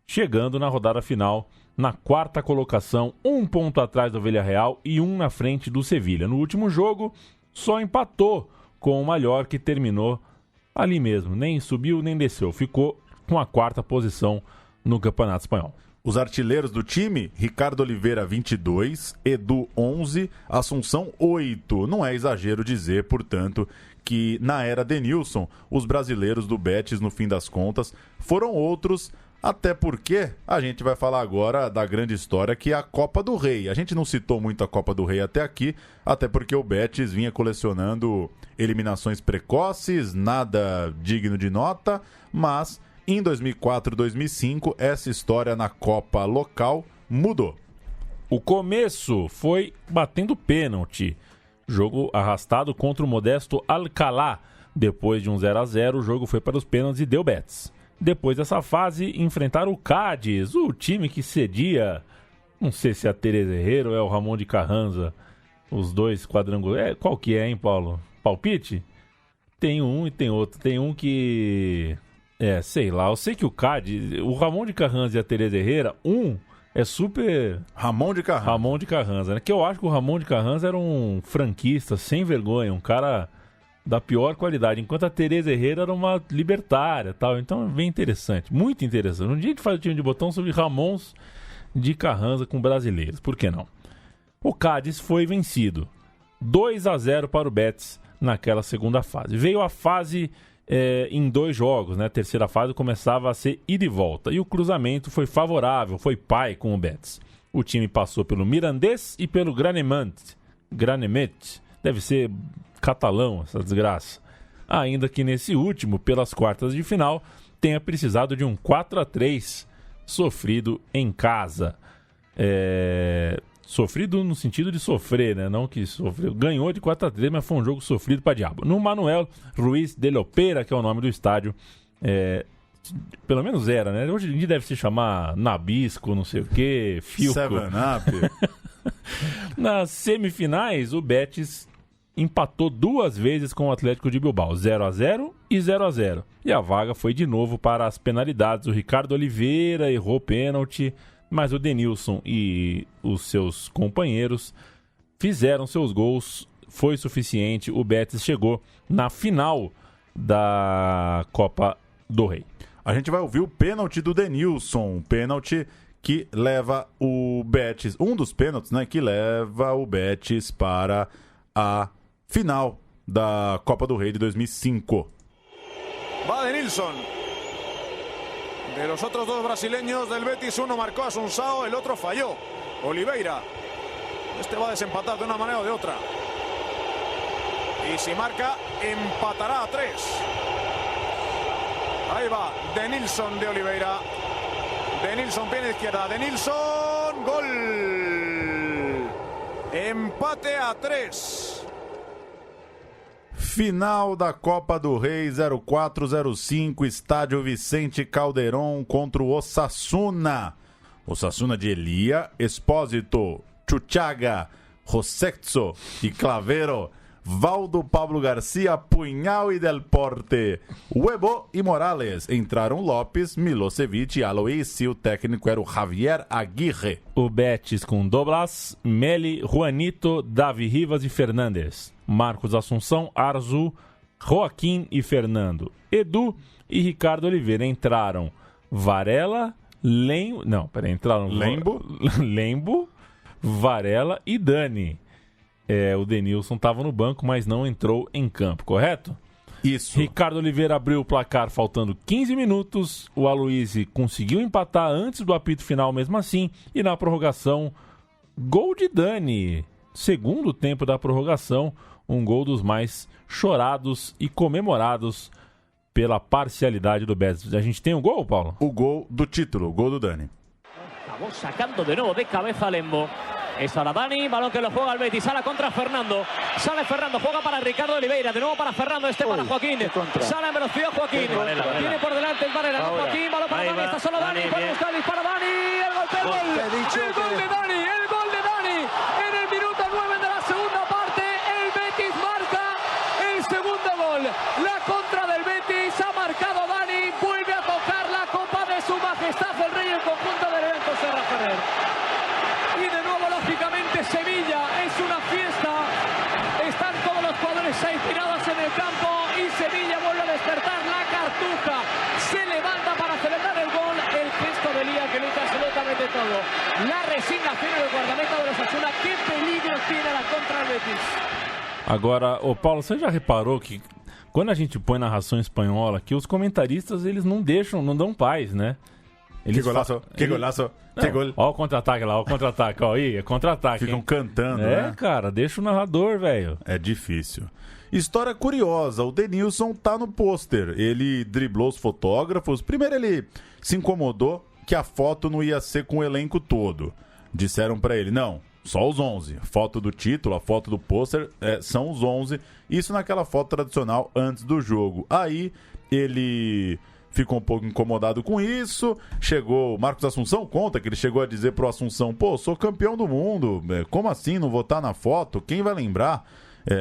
chegando na rodada final na 4ª colocação, 1 ponto atrás do Villarreal e 1 na frente do Sevilla. No último jogo, só empatou com o Mallorca, que terminou ali mesmo, nem subiu nem desceu, ficou com a 4ª posição no Campeonato Espanhol. Os artilheiros do time: Ricardo Oliveira, 22, Edu, 11, Assunção, 8. Não é exagero dizer, portanto, que na era Denilson, os brasileiros do Betis, no fim das contas, foram outros, até porque a gente vai falar agora da grande história, que é a Copa do Rei. A gente não citou muito a Copa do Rei até aqui, até porque o Betis vinha colecionando eliminações precoces, nada digno de nota, mas em 2004 e 2005, essa história na Copa local mudou. O começo foi batendo pênalti. Jogo arrastado contra o modesto Alcalá. Depois de um 0-0, o jogo foi para os pênaltis e deu Betis. Depois dessa fase, enfrentaram o Cádiz, o time que cedia, não sei se é a Teresa Herrera ou é o Ramon de Carranza, os dois quadrangulares. Qual que é, hein, Paulo? Palpite? Tem um e tem outro. Tem um que... sei lá. Eu sei que o Cádiz, o Ramon de Carranza e a Teresa Herrera, é super... Ramon de Carranza, né? Que eu acho que o Ramon de Carranza era um franquista sem vergonha, um cara da pior qualidade, enquanto a Teresa Herrera era uma libertária, tal. Então é bem interessante, muito interessante. Um dia a gente faz o time de botão sobre Ramons de Carranza com brasileiros, por que não? O Cádiz foi vencido 2-0 para o Betis naquela segunda fase. Veio a fase em 2 jogos, né? A terceira fase começava a ser ida e volta, e o cruzamento foi favorável, foi pai com o Betis. O time passou pelo Mirandés e pelo Granemet, deve ser catalão essa desgraça, ainda que nesse último, pelas quartas de final, tenha precisado de um 4-3 sofrido em casa. Sofrido no sentido de sofrer, né? Não que sofreu. Ganhou de 4-3, mas foi um jogo sofrido pra diabo. No Manuel Ruiz de Lopera, que é o nome do estádio, pelo menos era, né? Hoje em dia deve se chamar Nabisco, não sei o quê, Filco. 7-Up. Nas semifinais, o Betis empatou 2 vezes com o Atlético de Bilbao, 0-0 e 0-0. E a vaga foi de novo para as penalidades. O Ricardo Oliveira errou pênalti, mas o Denilson e os seus companheiros fizeram seus gols, foi suficiente. O Betis chegou na final da Copa do Rei. A gente vai ouvir o pênalti do Denilson, pênalti que leva o Betis, um dos pênaltis, né, que leva o Betis para a final da Copa do Rei de 2005. Va Denilson. De los otros 2 brasileños del Betis, uno marcó a Assunção, el otro falló. Oliveira. Este va a desempatar de una manera o de otra. Y si marca, empatará a 3. Ahí va Denilson de Oliveira. Denilson, pierna izquierda. Denilson, gol. Empate a 3. Final da Copa do Rei 0405, estádio Vicente Calderón contra o Osasuna. Osasuna de Elia, Espósito, Chuchaga, Rosexo e Clavero, Valdo, Pablo Garcia, Punhal e Del Porte, Huevo e Morales. Entraram Lopes, Milosevic e Alois, e o técnico era o Javier Aguirre. O Betis com Doblas, Meli, Juanito, Davi Rivas e Fernandes. Marcos Assunção, Arzu, Joaquim e Fernando. Edu e Ricardo Oliveira. Entraram Varela, Lembo, Varela e Dani. O Denilson estava no banco, mas não entrou em campo, correto? Isso. Ricardo Oliveira abriu o placar faltando 15 minutos. O Aloisi conseguiu empatar antes do apito final mesmo assim. E na prorrogação, gol de Dani. Segundo tempo da prorrogação, um gol dos mais chorados e comemorados pela parcialidade do Betis. A gente tem um gol, Paulo? O gol do título, o gol do Dani. Estamos sacando de nuevo de cabeza Lembo. Es ahora Dani, balón que lo juega el Betis, sale contra Fernando, sale Fernando, juega para Ricardo Oliveira, de nuevo para Fernando, para Joaquín, sale en velocidad Joaquín, tiene por delante el Varela, Joaquín, balón para Dani, está solo Dani, puede buscar el disparo Dani, el golpe, el gol de Dani, en el minuto 9 de la segunda parte, el Betis marca el segundo gol, la contra del Betis, ha marcado Dani, vuelve a tocar la copa de su majestad el rey, el conjunto del evento Serra Ferrer. Y de nuevo, lógicamente, Sevilla es una fiesta. Están todos los jugadores ahí tirados en el campo y Sevilla vuelve a despertar la cartuja. Se levanta para celebrar el gol. El gesto de Lía que lucha absolutamente todo. La resignación en el guardameta de los Osasuna. ¿Qué peligro tiene la contra del Betis? Agora, Paulo, você já reparou que quando a gente põe narração espanhola aqui, os comentaristas eles não dão paz, né? Que golaço, que golaço, que gol. Ó o contra-ataque lá, ó o contra-ataque, ó aí, é contra-ataque. Ficam cantando, né? Cara, deixa o narrador, velho. É difícil. História curiosa, o Denilson tá no pôster. Ele driblou os fotógrafos. Primeiro ele se incomodou que a foto não ia ser com o elenco todo. Disseram pra ele, não, só os 11. Foto do título, a foto do pôster são os 11. Isso naquela foto tradicional antes do jogo. Aí ele ficou um pouco incomodado com isso. Chegou, o Marcos Assunção conta que ele chegou a dizer pro Assunção, pô, sou campeão do mundo, como assim não vou estar na foto? Quem vai lembrar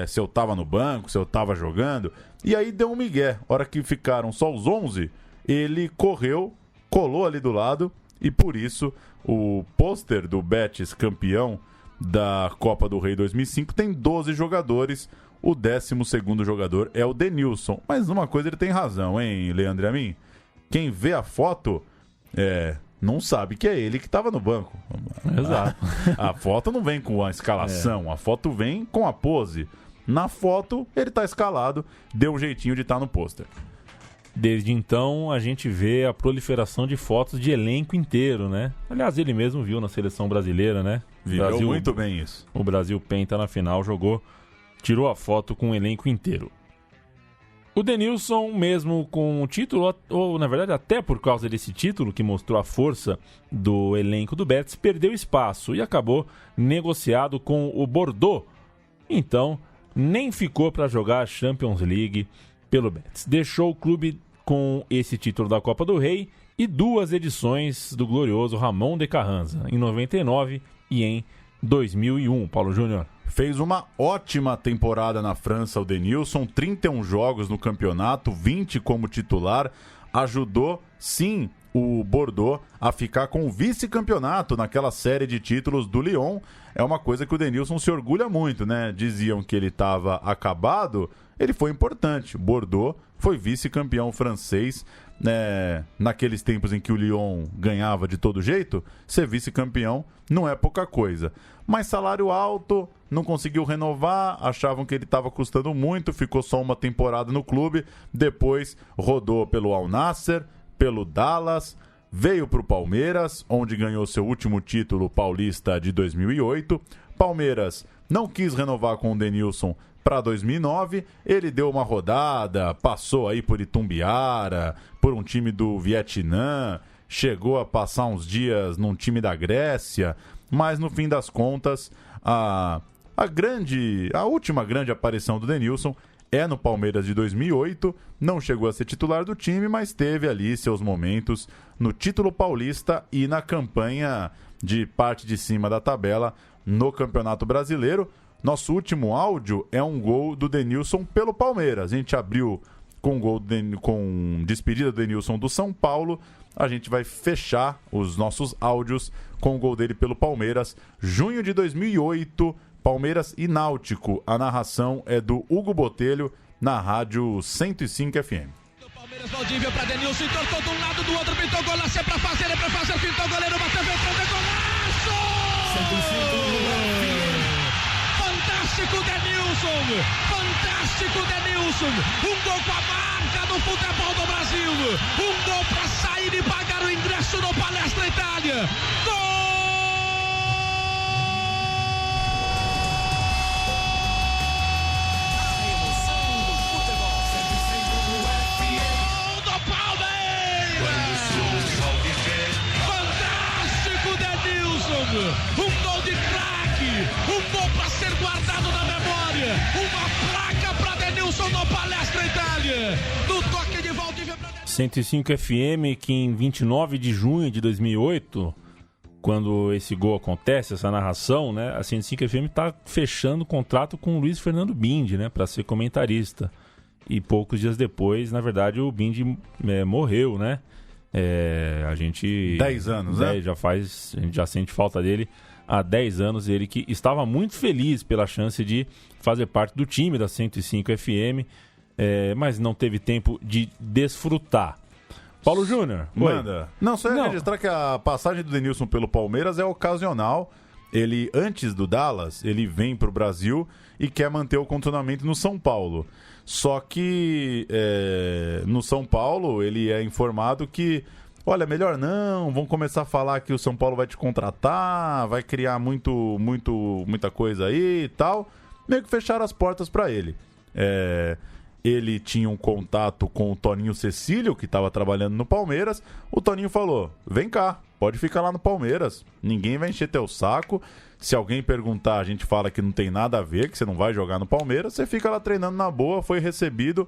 se eu tava no banco, se eu tava jogando? E aí deu um migué. Hora que ficaram só os 11, ele correu, colou ali do lado e por isso o pôster do Betis campeão da Copa do Rei 2005 tem 12 jogadores. O 12º jogador é o Denilson. Mas numa coisa ele tem razão, hein, Leandro e a mim? Quem vê a foto não sabe que é ele que estava no banco. Exato. A foto não vem com a escalação, a foto vem com a pose. Na foto ele está escalado, deu um jeitinho de estar no pôster. Desde então a gente vê a proliferação de fotos de elenco inteiro, né? Aliás, ele mesmo viu na seleção brasileira, né? Viveu muito bem isso. O Brasil penta na final, tirou a foto com o elenco inteiro. O Denilson, mesmo com o título, ou na verdade até por causa desse título que mostrou a força do elenco do Betis, perdeu espaço e acabou negociado com o Bordeaux. Então, nem ficou para jogar a Champions League pelo Betis. Deixou o clube com esse título da Copa do Rei e 2 edições do glorioso Ramon de Carranza, em 99 e em 2001. Paulo Júnior. Fez uma ótima temporada na França o Denilson, 31 jogos no campeonato, 20 como titular, ajudou sim o Bordeaux a ficar com o vice-campeonato naquela série de títulos do Lyon. É uma coisa que o Denilson se orgulha muito, né? Diziam que ele estava acabado, ele foi importante. Bordeaux foi vice-campeão francês, né? Naqueles tempos em que o Lyon ganhava de todo jeito, ser vice-campeão não é pouca coisa. Mas salário alto, não conseguiu renovar, achavam que ele estava custando muito, ficou só uma temporada no clube, depois rodou pelo Al Nassr, pelo Dallas, veio para o Palmeiras, onde ganhou seu último título paulista de 2008. Palmeiras não quis renovar com o Denilson para 2009, ele deu uma rodada, passou aí por Itumbiara, por um time do Vietnã, chegou a passar uns dias num time da Grécia, mas no fim das contas, a última grande aparição do Denilson é no Palmeiras de 2008, não chegou a ser titular do time, mas teve ali seus momentos no título paulista e na campanha de parte de cima da tabela no Campeonato Brasileiro. Nosso último áudio é um gol do Denilson pelo Palmeiras. A gente abriu com gol com despedida do Denilson do São Paulo. A gente vai fechar os nossos áudios com o gol dele pelo Palmeiras. Junho de 2008, Palmeiras e Náutico. A narração é do Hugo Botelho na Rádio 105 FM. Palmeiras, Valdívia para Denilson, entortou de um lado, do outro, pintou golaço, é para fazer, pintou o goleiro, bateu, entrou, golaço! Fantástico Denilson! Fantástico Denilson! Um gol com a marca do futebol do Brasil! Um gol para sair e pagar o ingresso no Palestra Itália! Gol! Um gol de craque, um gol para ser guardado na memória, uma placa para Denilson no Palestra Itália, no toque de Valdívia. 105 FM, que em 29 de junho de 2008, quando esse gol acontece, essa narração, né, a 105 FM está fechando o contrato com o Luiz Fernando Bindi, né, para ser comentarista. E poucos dias depois, na verdade, o Bindi morreu, né? A gente 10 anos, né? A gente já sente falta dele há 10 anos. Ele que estava muito feliz pela chance de fazer parte do time da 105 FM, mas não teve tempo de desfrutar. Paulo Júnior, manda. Não, só ia registrar que a passagem do Denilson pelo Palmeiras é ocasional. Ele, antes do Dallas, ele vem para o Brasil e quer manter o condicionamento no São Paulo. Só que no São Paulo ele é informado que, olha, melhor não, vão começar a falar que o São Paulo vai te contratar, vai criar muita coisa aí e tal. Meio que fecharam as portas para ele. Ele tinha um contato com o Toninho Cecílio, que estava trabalhando no Palmeiras. O Toninho falou, vem cá, pode ficar lá no Palmeiras, ninguém vai encher teu saco. Se alguém perguntar, a gente fala que não tem nada a ver, que você não vai jogar no Palmeiras, você fica lá treinando na boa, foi recebido,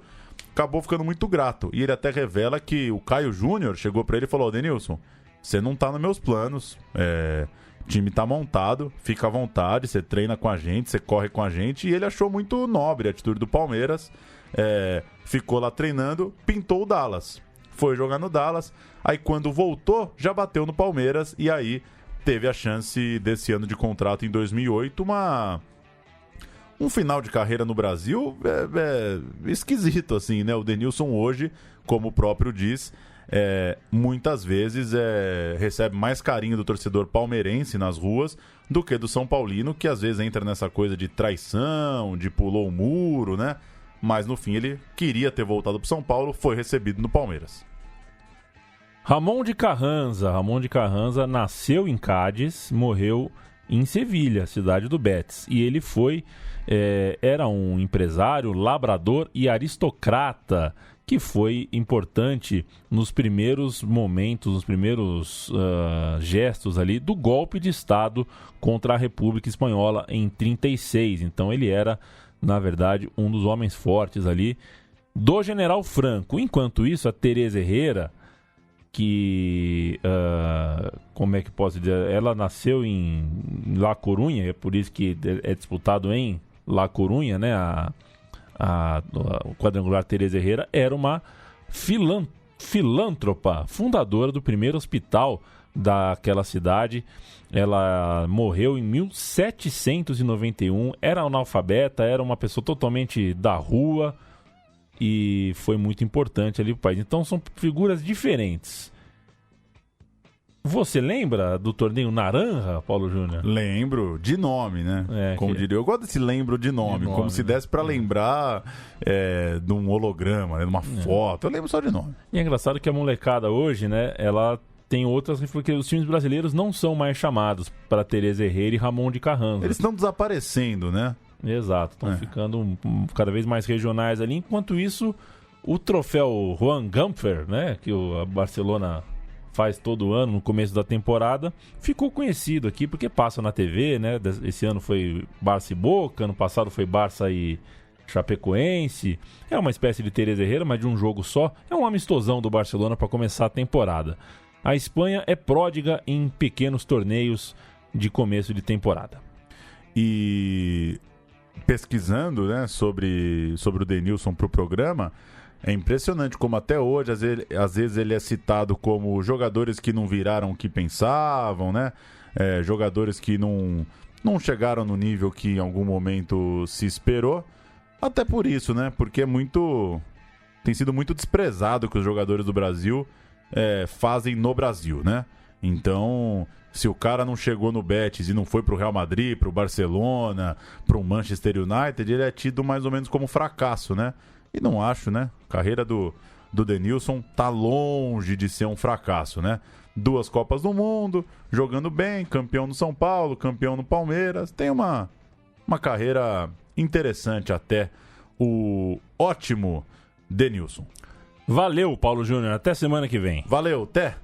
acabou ficando muito grato. E ele até revela que o Caio Júnior chegou pra ele e falou, Denilson, você não tá nos meus planos, o time tá montado, fica à vontade, você treina com a gente, você corre com a gente. E ele achou muito nobre a atitude do Palmeiras, ficou lá treinando, pintou o Dallas, foi jogar no Dallas, aí quando voltou, já bateu no Palmeiras e aí teve a chance desse ano de contrato em 2008, um final de carreira no Brasil esquisito, assim, né? O Denilson hoje, como o próprio diz, muitas vezes recebe mais carinho do torcedor palmeirense nas ruas do que do São Paulino, que às vezes entra nessa coisa de traição, de pulou o muro, né? Mas no fim ele queria ter voltado para São Paulo, foi recebido no Palmeiras. Ramon de Carranza nasceu em Cádiz, morreu em Sevilha, cidade do Betis. E ele era um empresário, labrador e aristocrata que foi importante nos primeiros momentos, nos primeiros gestos ali do golpe de Estado contra a República Espanhola em 1936. Então ele era, na verdade, um dos homens fortes ali do General Franco. Enquanto isso, a Teresa Herrera, que, como é que posso dizer, ela nasceu em La Coruña, é por isso que é disputado em La Coruña, né? O quadrangular Teresa Herrera era uma filântropa, fundadora do primeiro hospital daquela cidade. Ela morreu em 1791, era analfabeta, era uma pessoa totalmente da rua e foi muito importante ali pro país. Então são figuras diferentes. Você lembra do torneio Naranja, Paulo Júnior? Lembro, de nome, né? Como diria, eu gosto desse lembro de nome, como se desse pra lembrar de um holograma, né, de uma foto. Eu lembro só de nome. E é engraçado que a molecada hoje, né, ela tem outras, porque os times brasileiros não são mais chamados para Teresa Herrera e Ramon de Carranza. Eles estão desaparecendo, né? Exato, estão ficando cada vez mais regionais ali. Enquanto isso, o troféu Joan Gamper, né, que o Barcelona faz todo ano no começo da temporada, ficou conhecido aqui porque passa na TV, né? Esse ano foi Barça e Boca, ano passado foi Barça e Chapecoense. É uma espécie de Teresa Herrera, mas de um jogo só. É um amistosão do Barcelona para começar a temporada. A Espanha é pródiga em pequenos torneios de começo de temporada. E pesquisando, né, sobre o Denilson para o programa, é impressionante como até hoje, às vezes ele é citado como jogadores que não viraram o que pensavam, né? Jogadores que não chegaram no nível que em algum momento se esperou. Até por isso, né? Porque tem sido muito desprezado que os jogadores do Brasil fazem no Brasil, né? Então, se o cara não chegou no Betis e não foi pro Real Madrid, pro Barcelona, pro Manchester United, ele é tido mais ou menos como fracasso, né? E não acho, né? A carreira do Denilson tá longe de ser um fracasso, né? 2 Copas do Mundo, jogando bem, campeão no São Paulo, campeão no Palmeiras. Tem uma carreira interessante até, o ótimo Denilson. Valeu, Paulo Júnior. Até semana que vem. Valeu, até!